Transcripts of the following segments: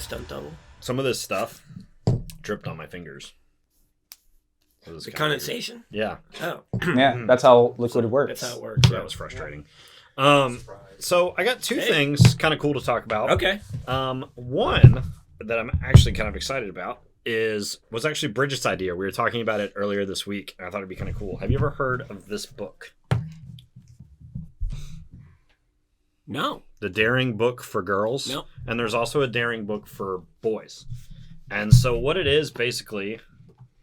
stunt double. Some of this stuff dripped on my fingers. The condensation? Yeah. Oh. Yeah, that's how liquid works. That's how it works. That was frustrating. So I got two things kind of cool to talk about. Okay. One that I'm actually kind of excited about was actually Bridget's idea. We were talking about it earlier this week, and I thought it'd be kind of cool. Have you ever heard of this book? No. The Daring Book for Girls. No. And there's also a Daring Book for Boys. And so what it is, basically,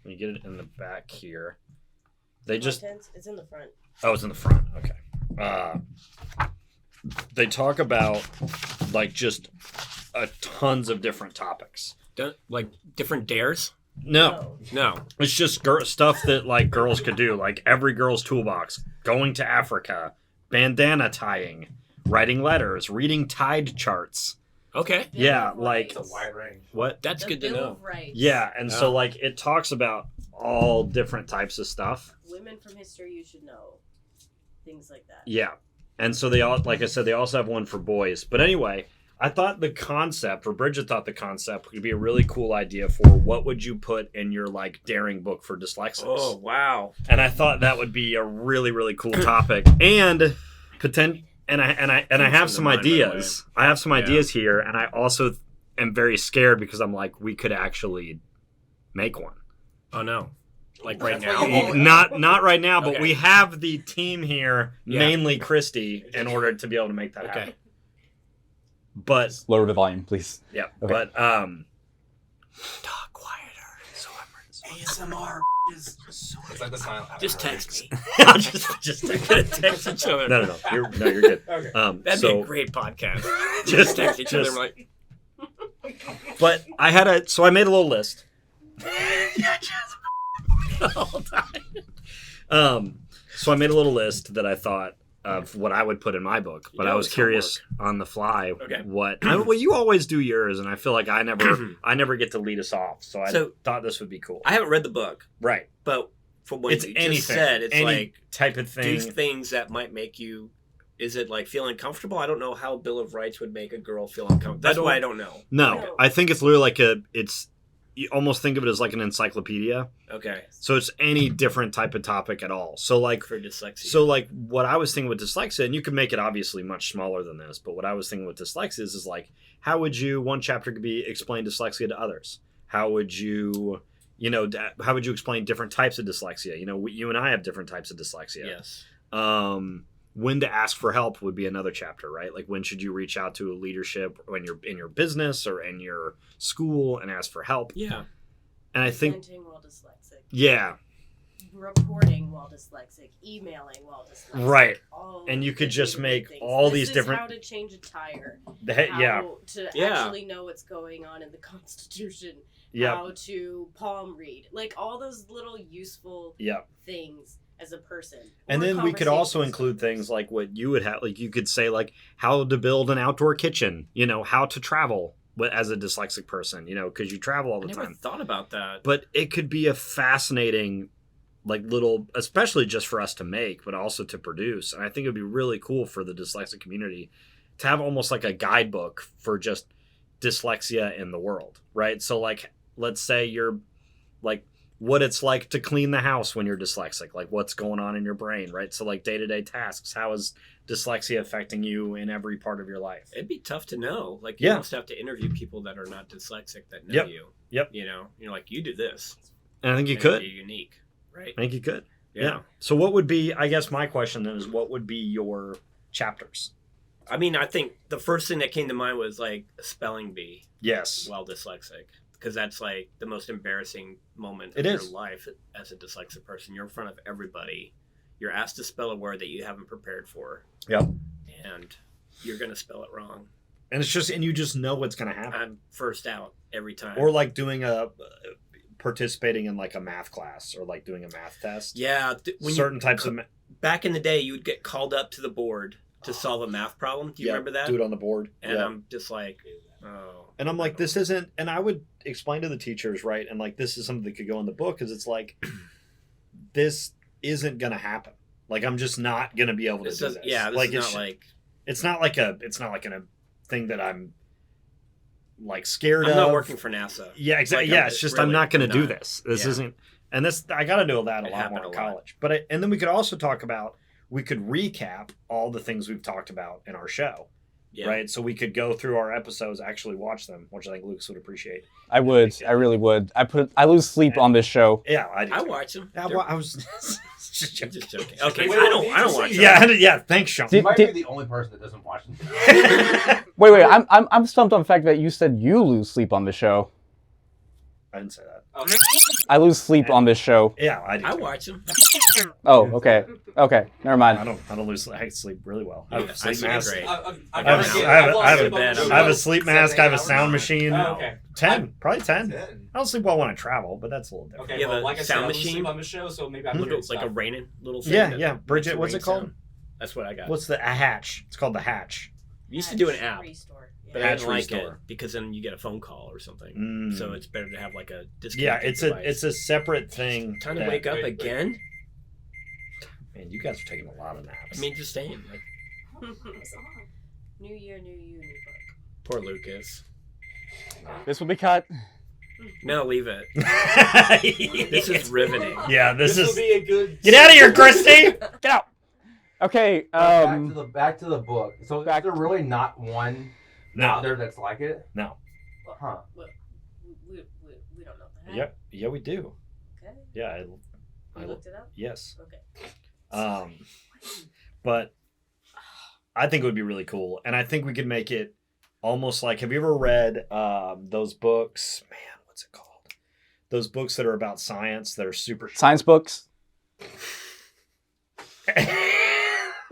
when you get it in the back here, It's in the front. Oh, it's in the front. Okay. They talk about, like, just tons of different topics. Like, different dares? No. It's just stuff that, like, girls could do. Like, every girl's toolbox. Going to Africa. Bandana tying. Writing letters. Reading tide charts. Okay. Yeah, like... It's a wide range. What? That's good to Bill know. of Rights. Yeah, and so, like, it talks about all different types of stuff. Women from history you should know. Things like that. Yeah. And so they all, like I said, they also have one for boys. But anyway, I thought the concept, or Bridget thought the concept, would be a really cool idea for what would you put in your, like, daring book for dyslexics. Oh, wow. And I thought that would be a really, really cool topic. And I have some ideas. I have some ideas here, and I also am very scared because I'm like, we could actually make one. Oh, no. Like right now? Not right now, but Okay. we have the team here, mainly Christy, in order to be able to make that happen. But Lower the volume, please. yeah, Okay. but Talk quieter. So ASMR is so... It's like the silent... just text me. I'll just Text each other. No. You're good. Okay. That'd be a great podcast. Just text each other. We're like, But I made a little list. So I made a little list that I thought of what I would put in my book, but I was curious on the fly well, you always do yours, and I feel like I never get to lead us off, so I thought this would be cool. I haven't read the book, Right. but from what It's you anything. just said, it's Any like type of thing. do things that might make you. Is it like feeling comfortable? I don't know how Bill of Rights would make a girl feel uncomfortable. That's why I don't know. No, I think it's literally like you almost think of it as like an encyclopedia. Okay. So it's any different type of topic at all. So like For dyslexia. So like what I was thinking with dyslexia, and you can make it obviously much smaller than this, but what I was thinking with dyslexia is like, how would you, one chapter could be explain dyslexia to others? How would you, how would you explain different types of dyslexia? You and I have different types of dyslexia. Yes. When to ask for help would be another chapter, right? Like when should you reach out to a leadership when you're in your business or in your school and ask for help? Yeah. And I think, Presenting while dyslexic. yeah, Reporting while dyslexic. Emailing while dyslexic. right. All And you could the just different make things. all This these is different- how to change a tire. Yeah, To actually know what's going on in the Constitution. yeah, How to palm read. Like all those little useful yeah. things as a person. And Or then we could also conversations. include things like what you would have, like you could say like how to build an outdoor kitchen, how to travel as a dyslexic person, because you travel all the I never time. thought about that. But it could be a fascinating, like little, especially just for us to make, but also to produce. And I think it'd be really cool for the dyslexic community to have almost like a guidebook for just dyslexia in the world, right? So like, let's say you're like, what it's like to clean the house when you're dyslexic, like what's going on in your brain, right? So like day-to-day tasks, how is dyslexia affecting you in every part of your life? It'd be tough to know. Like you almost have to interview people that are not dyslexic that know you. Yep. You're like, you do this. And I think you And could. it'd be unique, right? I think you could. Yeah. So what would be, I guess my question then is, what would be your chapters? I mean, I think the first thing that came to mind was like a spelling bee Yes. while dyslexic. Because that's like the most embarrassing moment It of is. your life as a dyslexic person. You're in front of everybody. You're asked to spell a word that you haven't prepared for. Yep. And you're going to spell it wrong. And you just know what's going to happen. I'm first out every time. Or like participating in like a math class or like doing a math test. Yeah. Certain types of... Back in the day, you would get called up to the board to solve a math problem. Do you remember that? Do it on the board. And yeah. I'm just like, oh. And I'm like, this isn't... And I would explain to the teachers, right? And like, this is something that could go in the book, because it's like, this isn't going to happen. Like, I'm just not going to be able to do this. Yeah, this like, is not like... It's not like a thing that I'm like scared I'm of. not working for NASA. Yeah, exactly. Like, yeah, it's just I'm really, not going to I'm do not. this. This Yeah. isn't. And this I got to do that a It lot happened more in a lot. college. But and then we could also talk about we could recap all the things we've talked about in our show. Yeah. Right, so we could go through our episodes, actually watch them, which I think Lucas would appreciate. I would. I really would. I lose sleep on this show. Yeah, I do. I too. watch them. I was just I'm joking. just joking. Okay, Wait, I don't just watch say- them. Yeah. Thanks, Sean. You Did- might did- be the only person that doesn't watch them. Wait. I'm stumped on the fact that you said you lose sleep on the show. I didn't say that. Okay. I lose sleep on this show. Yeah, I do. I too. watch them. Oh, okay. Okay, never mind. I don't lose. I sleep really well. I have Yeah, a I sleep sleep mask. great. I have a sleep mask. I have a sound machine. Oh, okay. 10, probably 10. 10. I don't sleep well when I travel, but that's a little different. Okay, You have well, a like I said, sound I machine? sleep on the show, so maybe I'm Hmm? hearing Like a stuff. raining little thing. Yeah, that yeah. makes Bridget, the what's rain it called? sound. That's what I got. What's a hatch? It's called the hatch. We used to do an app, Restore. Yeah. but I Hatch didn't like it restore. because then you get a phone call or something. Mm. So it's better to have like a Yeah, disconnected device. it's a separate thing. Time to that- wake up wait. again. Man, you guys are taking a lot of naps. I mean, just saying. Like, New year, new you, new book. poor Lucas. This will be cut. No, leave it. This is riveting. Yeah, This this will is. be a good. Get out of here, Christy! Get out. Okay. Back to the book. So back- is there really not one out No, there that's like it? no. Huh. We don't know that. Yep. Yeah, we do. Okay. Yeah. You looked it up? Yes. Okay. But I think it would be really cool, and I think we could make it almost like. Have you ever read those books? Man, what's it called? Those books that are about science that are super. Science books.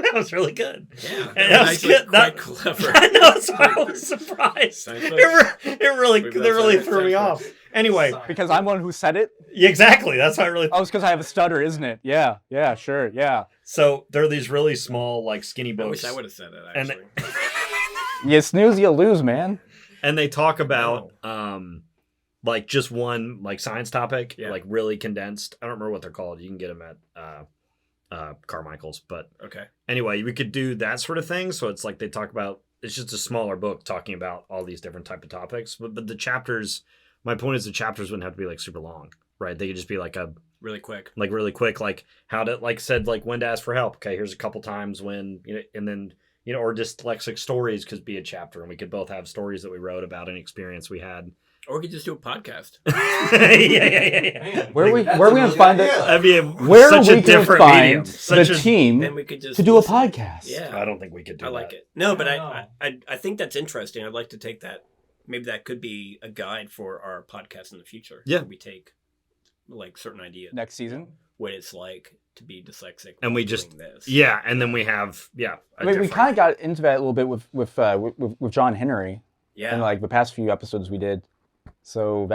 That was really good. Yeah, That was actually good. quite That- clever. I know, so I was surprised. Science It, books? it really, Maybe they that's really what it threw me stands off. Anyway, Because I'm one who said it. yeah, exactly. That's why I really. Oh, it's because I have a stutter, isn't it? Yeah. Yeah. Sure. Yeah. So there are these really small, like skinny I books, wish I would have said it. And- Actually, You snooze, you lose, man. and they talk about like just one like science topic, Yeah. like really condensed. I don't remember what they're called. You can get them at Carmichael's, but okay. anyway, we could do that sort of thing. So it's like they talk about. It's just a smaller book talking about all these different type of topics, but the chapters. My point is the chapters wouldn't have to be like super long, right? They could just be like Really quick. like really quick, like how to like said like when to ask for help. Okay, here's a couple times when and then or dyslexic stories could be a chapter, and we could both have stories that we wrote about an experience we had. Or we could just do a podcast. yeah. Man, Where we that's where a we gonna really find good it? idea. That'd be Where such we a can different find medium. the Such a, team Then we could just to do a listen. podcast. Yeah, I don't think we could do I that. like it. No, but I I, don't I think that's interesting. I'd like to take that. Maybe that could be a guide for our podcast in the future. Yeah. where we take like certain ideas, Next season. what it's like to be dyslexic, And we while just- doing this. Yeah, and then we have I mean, we kind of got into that a little bit with John Henry yeah. in like the past few episodes we did. So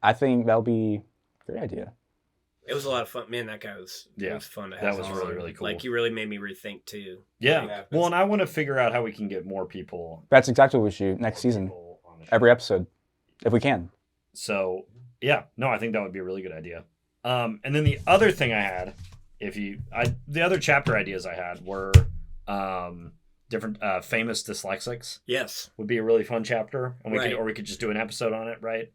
I think that'll be a great idea. It was a lot of fun. Man, that guy was. Yeah, it was fun to that have. was on. really, really cool. Like you really made me rethink too. Yeah. Yeah. Well, and I want to figure out how we can get more people. That's exactly what we should do next more season, people on the show. every episode, if we can. So yeah, no, I think that would be a really good idea. And then the other thing I had, the other chapter ideas I had were different famous dyslexics Yes, would be a really fun chapter, and Right. we could just do an episode on it, right?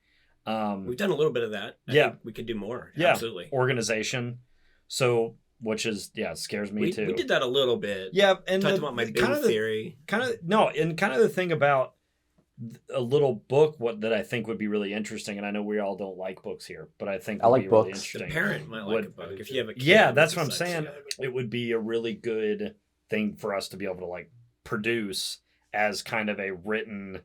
we've done a little bit of that. I Yeah. think we could do more. Yeah. Absolutely. Organization, so which is it scares me too. We did that a little bit. Yeah, and Talked about my kind bin of theory. the thing about a little book that I think would be really interesting, and I know we all don't like books here, but I think I would like be really books. The interesting. parent might like Would- a book if you have a kid. Yeah, with that's what I'm dyslexia. saying. It would be a really good thing for us to be able to like produce as kind of a written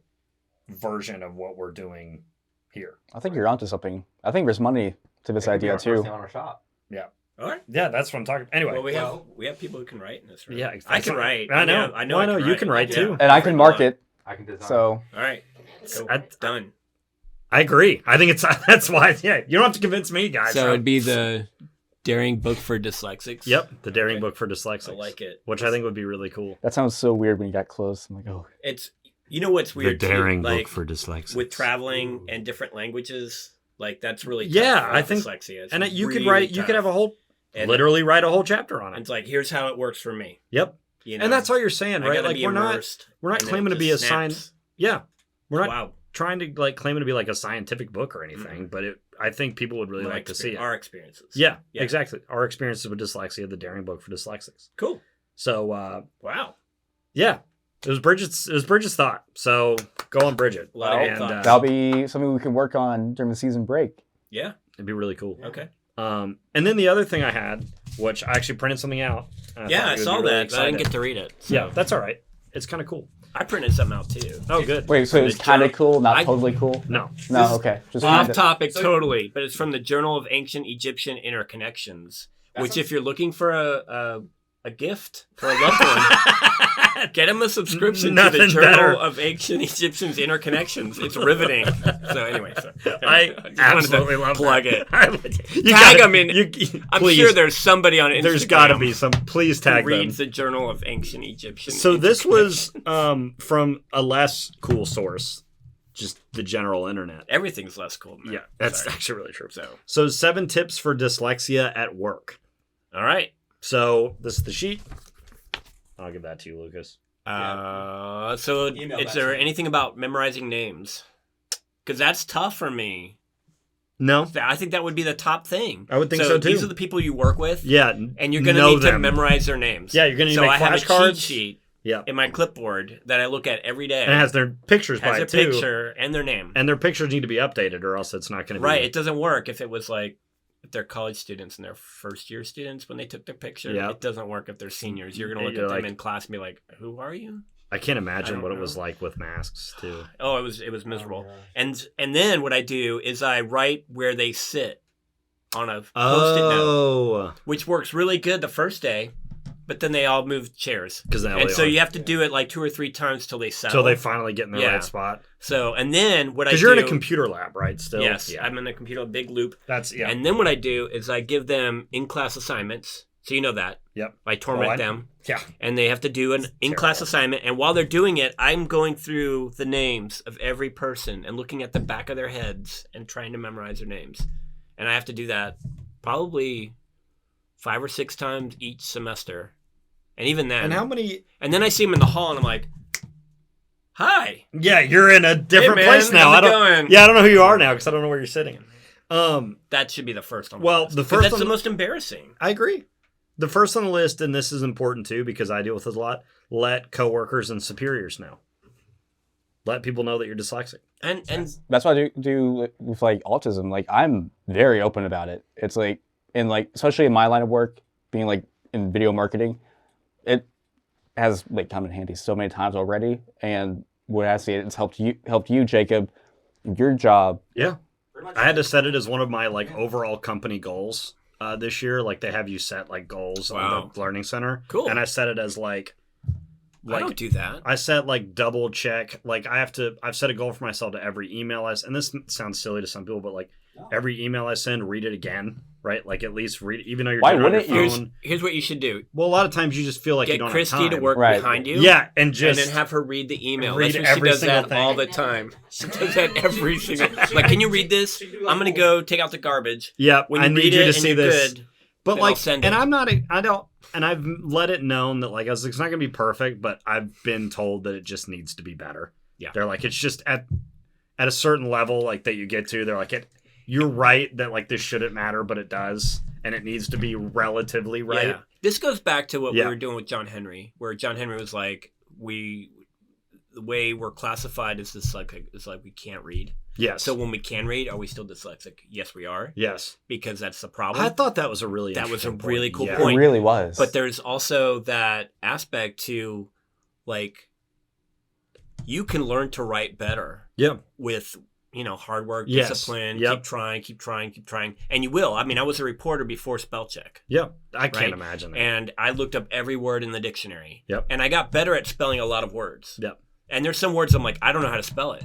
version of what we're doing here. I think you're onto something. I think there's money to this That could be idea our first too. thing on our shop. All right. Yeah, that's what I'm talking. Anyway, Well, we have people who can write in this room. yeah, I that's can what- write. I know. I know. Well, I I know you can write Yeah. too. And I can market. I can design. So All right. Cool. Done. I agree. I think it's that's why. Yeah, you don't have to convince me, guys. So it'd be the Daring Book for Dyslexics. Yep, the Daring Okay. Book for Dyslexics. I like it. Which I think would be really cool. that sounds so weird when you got close. I'm like, oh, It's what's weird. the too? Daring like, Book for Dyslexics. with traveling and different languages. Like that's really tough Yeah, for I think- dyslexia. It's and you could really write. You tough. could have a whole, And literally write a whole chapter on it. It's like here's how it works for me. Yep. You know? And that's all you're saying, I right? gotta like be we're not immersed, we're not and then claiming it to be just assigned. snaps. Yeah, we're not Wow. trying to like claim it to be like a scientific book or anything, but I think people would really like to see it. Our experiences. Yeah, exactly. Our experiences with dyslexia, the daring book for dyslexics. Cool. So, wow. Yeah, it was Bridget's thought. So go on, Bridget. That'll be something we can work on during the season break. Yeah, it'd be really cool. Okay. And then the other thing I had, which I actually printed something out. I saw that. But I didn't get to read it. So. Yeah, that's all right. It's kind of cool. I printed something out too. Oh, good. Wait, so it's kind of cool, not totally cool? No. No, okay. Just off topic totally, but it's from the Journal of Ancient Egyptian Interconnections, which if you're looking for a gift for a loved one, get him a subscription to the Journal of Ancient Egyptians Interconnections. It's riveting. So anyway, I absolutely love plug that. it. Tag them in. I'm sure there's somebody on Instagram. There's got to be some. Please tag them. Reads the Journal of Ancient Egyptians. So this was from a less cool source, just the general internet. Everything's less cool. Yeah, that's actually really true. So 7 tips for dyslexia at work. All right. So this is the sheet. I'll give that to you, Lucas. So is there anything about memorizing names? Because that's tough for me. No. I think that would be the top thing. I would think so too. These are the people you work with. Yeah. And you're going to need to memorize their names. Yeah, you're going to need to make flashcards. So I have a cheat sheet in my clipboard that I look at every day. And it has their pictures by it too. Has their picture and their name. And their pictures need to be updated or else it's not going to be. Right. It doesn't work if it was like, if they're college students and they're first year students when they took their picture. It doesn't work if they're seniors. You're going to look at them in class and be like, who are you? I can't imagine what it was like with masks too. Oh, it was miserable. And then what I do is I write where they sit on a Post-it note, which works really good the first day, but then they all move chairs. So you have to do it like 2 or 3 times till they settle. Till they finally get in the right spot. So, and then what I do... Because you're in a computer lab, right, still? Yes, yeah. I'm in a computer, big loop. That's, And then what I do is I give them in-class assignments. So you know that. Yep. I torment them. Yeah. And they have to do an in-class assignment. And while they're doing it, I'm going through the names of every person and looking at the back of their heads and trying to memorize their names. And I have to do that probably 5 or 6 times each semester. And even then. And how many? And then I see them in the hall and I'm like, hi. Yeah, you're in a different place now. How's it going? Yeah, I don't know who you are now because I don't know where you're sitting. That should be the first on the list. That's the most embarrassing. I agree. The first on the list, and this is important too because I deal with it a lot, let coworkers and superiors know. Let people know that you're dyslexic. And that's what I do with like autism. Like I'm very open about it. It's like especially in my line of work, being like in video marketing, it has like come in handy so many times already. And what I see, it's helped you, Jacob, your job. Yeah. I had to set it as one of my like overall company goals this year. Like they have you set like goals on the Learning Center. Cool. And I set it as like I don't do that. I set like double check. Like I've set a goal for myself to every email and this sounds silly to some people, but like every email I send, read it again, right? Like at least read it, even though you're doing it on your phone. Here's what you should do. Well, a lot of times you just feel like you don't have time. Get Christy to work behind you. Yeah, and then have her read the email. Read That's every she does single that thing. all the time. She does that every single. Like, can you read this? I'm gonna go take out the garbage. Yeah, when you I read need you it to see this. Good, but like, and I'm not. I don't. And I've let it known that like it's not gonna be perfect, but I've been told that it just needs to be better. Yeah, they're like it's just at a certain level like that you get to. They're like you're right that like this shouldn't matter, but it does, and it needs to be relatively right. Yeah. This goes back to what we were doing with John Henry, where John Henry was like, the way we're classified is like we can't read. Yes. So when we can read, are we still dyslexic? Yes, we are. Yes. Because that's the problem. I thought that was a really cool point. point. It really was. But there's also that aspect to, like, you can learn to write better. Yeah. With hard work, discipline, keep trying, and you will. I mean, I was a reporter before spell check. Yeah, I can't imagine that. And I looked up every word in the dictionary. Yep. And I got better at spelling a lot of words. Yep. And there's some words I'm like, I don't know how to spell it.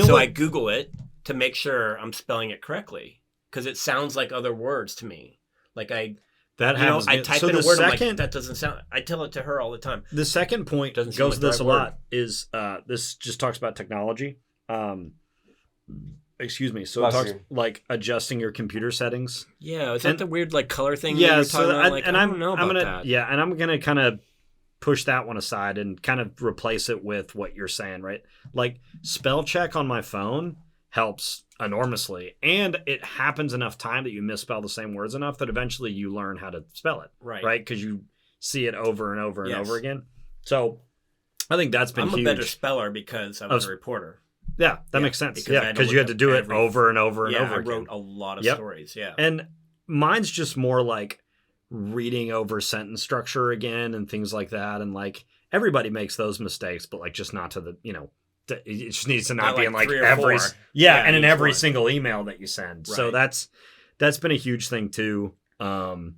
So I Google it to make sure I'm spelling it correctly because it sounds like other words to me. Like I type in a word, I'm like, that doesn't sound. I tell it to her all the time. The second point goes to this a lot is this just talks about technology. Excuse me. So it talks like adjusting your computer settings. Yeah, is that the weird like color thing? Yeah, I don't know about that. Yeah, and I'm gonna kind of push that one aside and kind of replace it with what you're saying, right? Like spell check on my phone helps enormously, and it happens enough time that you misspell the same words enough that eventually you learn how to spell it, right? Because you see it over and over and over again. So I think that's been huge. I'm a better speller because I was a reporter. Yeah, that makes sense. Because you had to do it over and over and over again. I wrote a lot of stories, And mine's just more like reading over sentence structure again and things like that. And like everybody makes those mistakes, but like just not to the, it just needs to not be in like every, and in every single email that you send. Right. So that's been a huge thing too. And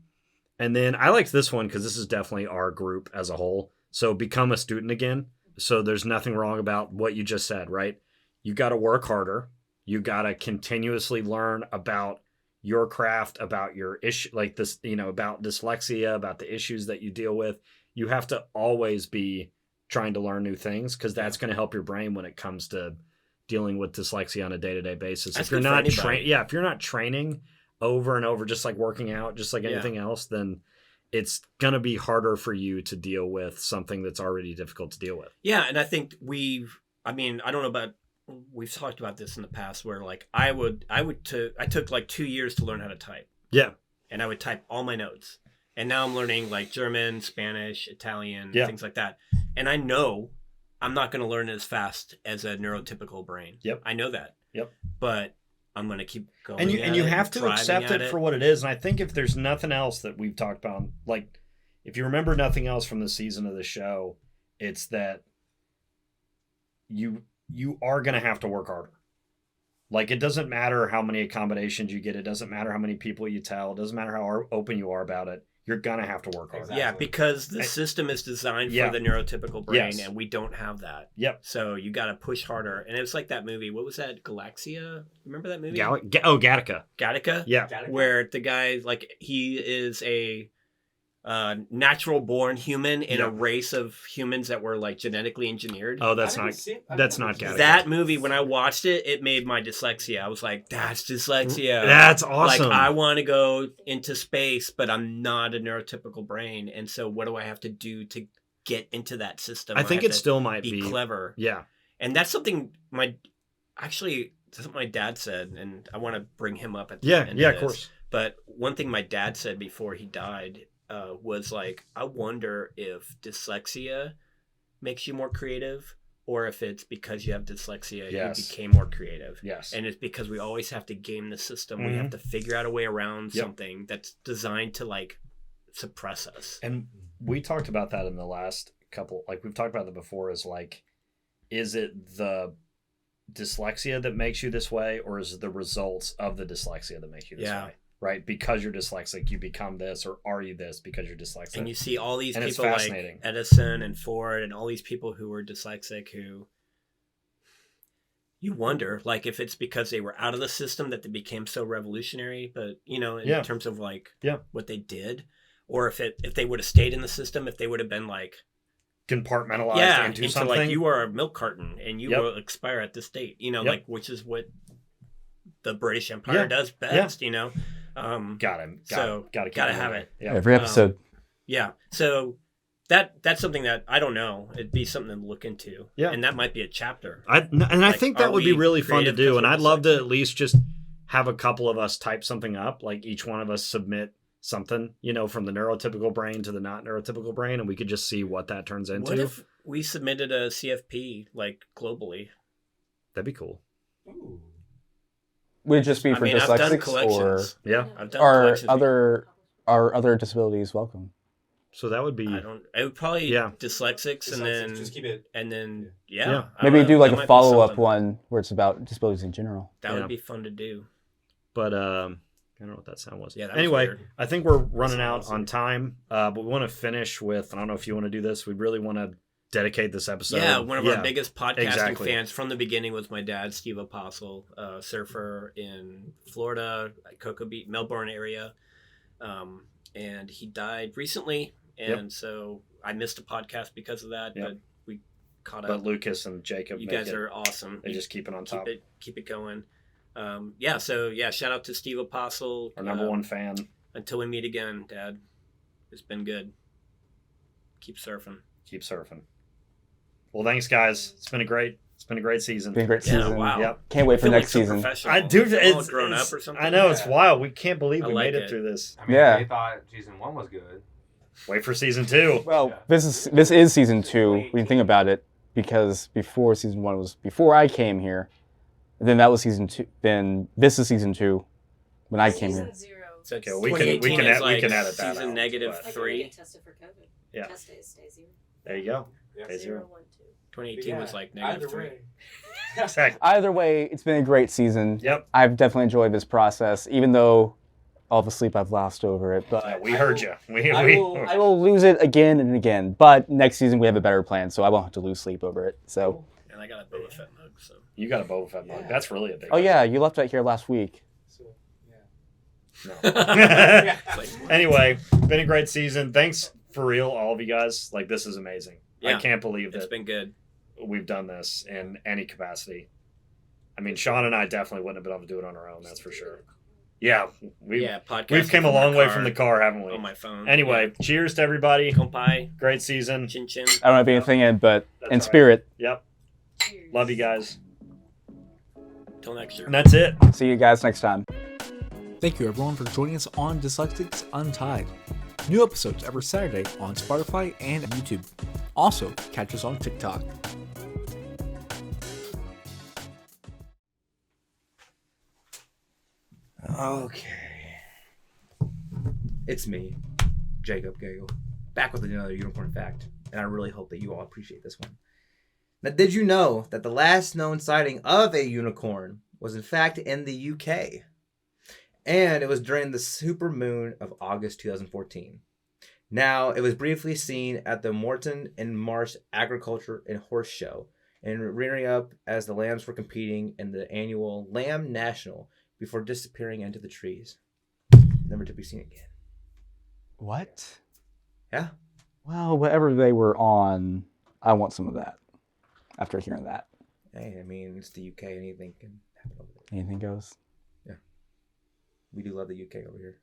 then I liked this one because this is definitely our group as a whole. So become a student again. So there's nothing wrong about what you just said, right? You got to work harder. You got to continuously learn about your craft, about your issue, like this, about dyslexia, about the issues that you deal with. You have to always be trying to learn new things because that's going to help your brain when it comes to dealing with dyslexia on a day-to-day basis. If you're not if you're not training over and over, just like working out, just like anything else, then it's going to be harder for you to deal with something that's already difficult to deal with. Yeah. And I think I don't know about, we've talked about this in the past where like I took like 2 years to learn how to type. Yeah. And I would type all my notes. And now I'm learning like German, Spanish, Italian, things like that. And I know I'm not going to learn as fast as a neurotypical brain. Yep. I know that. Yep. But I'm going to keep going. And you have to accept it for what it is. And I think if there's nothing else that we've talked about, like if you remember nothing else from the season of the show, it's that you are going to have to work harder. Like it doesn't matter how many accommodations you get. It doesn't matter how many people you tell. It doesn't matter how open you are about it. You're going to have to work harder. Yeah, because the system is designed for the neurotypical brain, and we don't have that. Yep. So you got to push harder. And it was like that movie. What was that? Galaxia? Remember that movie? Gattaca. Gattaca? Yeah. Where the guy, like, he is a natural born human in a race of humans that were like genetically engineered. Oh, that's not Gattaca. That movie, when I watched it, it made my dyslexia. I was like, that's dyslexia. That's awesome. Like I want to go into space, but I'm not a neurotypical brain. And so what do I have to do to get into that system? I think it still might be clever. Yeah. And that's something my dad said, and I want to bring him up at the end. Yeah, of course. But one thing my dad said before he died was like, I wonder if dyslexia makes you more creative, or if it's because you have dyslexia you became more creative. Yes. And it's because we always have to game the system. We have to figure out a way around something that's designed to like suppress us. And we talked about that in the last couple, like we've talked about that before, is like, is it the dyslexia that makes you this way, or is it the results of the dyslexia that make you this way? Right? Because you're dyslexic, you become this, or are you this because you're dyslexic? And you see all these people like Edison and Ford and all these people who were dyslexic who you wonder, like, if it's because they were out of the system that they became so revolutionary, but, in terms of, like, what they did, or if they would have stayed in the system, if they would have been, like, compartmentalized into something. Like, you are a milk carton, and you will expire at this date, like, which is what the British Empire does best, Got him. Gotta have it. Yeah. Every episode. So that's something that I don't know. It'd be something to look into. Yeah. And that might be a chapter. I think that would be really fun to do. And I'd love to at least just have a couple of us type something up, like each one of us submit something, from the neurotypical brain to the not neurotypical brain, and we could just see what that turns into. What if we submitted a CFP like globally? That'd be cool. Ooh. Would it just be for dyslexics, or I've done are other disabilities welcome? So that would be. It would probably dyslexics, and then just keep it, and then maybe do like a follow-up one where it's about disabilities in general. That would be fun to do. But I don't know what that sound was. Yeah. Anyway, I think we're running out on time, but we want to finish with. I don't know if you want to do this. We really want to dedicate this episode. Yeah, one of our biggest podcasting fans from the beginning was my dad, Steve Apostle, surfer in Florida, Cocoa Beach, Melbourne area. And he died recently. And so I missed a podcast because of that, but we caught up. But Lucas and Jacob, you guys are awesome. They just keep it on top. Keep it going. Shout out to Steve Apostle. Our number one fan. Until we meet again, Dad. It's been good. Keep surfing. keep surfing. Well, thanks, guys. It's been a great season. Been a great Yeah, season. wow. Yep. Can't wait I for feel next like so season. professional. I do. Like we're all It's grown it's- up or something. I know it's Yeah. wild. We can't believe I we like made it it. through this. I mean, Yeah. they thought season 1 was good. Wait for season 2. Well, this is season 2 when you think about it, because before season 1 was before I came here, and then that was season 2. Then this is season 2 when I came here. Season 0. So Okay, we can 2018 is we like can edit that season out, negative but- Like when you 3. get tested for COVID. Yeah. Test days stay 0. There you go. Yeah. Day 0. 0, 1, 2. 2018 was like Either negative 3. way. Exactly. Either way, it's been a great season. Yep. I've definitely enjoyed this process, even though all the sleep I've lost over it. But Yeah, we heard you. I will lose it again and again. But next season we have a better plan, so I won't have to lose sleep over it. So. And I got a Boba Fett mug, so. You got a Boba Fett mug. Yeah. That's really a big. Oh yeah, you left it here last week. So, yeah. No. It's like, Anyway, been a great season. Thanks for real, all of you guys. Like, this is amazing. Yeah. I can't believe it's that been good. we've done this in any capacity. I mean, Sean and I definitely wouldn't have been able to do it on our own. That's for sure. Yeah, Podcast. we've come a long way from the car, haven't we? On my phone. Anyway, cheers to everybody. Kompai, Great season. chin chin. I don't have anything in, but That's in right. spirit. Yep. Cheers. Love you guys. Till next year. And that's it. See you guys next time. Thank you everyone for joining us on Dyslexics Untied. New episodes every Saturday on Spotify and YouTube. Also, catch us on TikTok. Okay. It's me, Jacob Gagel, back with another unicorn fact, and I really hope that you all appreciate this one. Now, did you know that the last known sighting of a unicorn was in fact in the UK? And it was during the supermoon of August 2014. Now, it was briefly seen at the Morton and Marsh Agriculture and Horse Show, and rearing up as the lambs were competing in the annual Lamb National before disappearing into the trees, never to be seen again. What? Yeah. Well, whatever they were on, I want some of that. After hearing that, Hey, I mean, it's the UK. Anything can happen over there. anything goes. We do love the UK over here.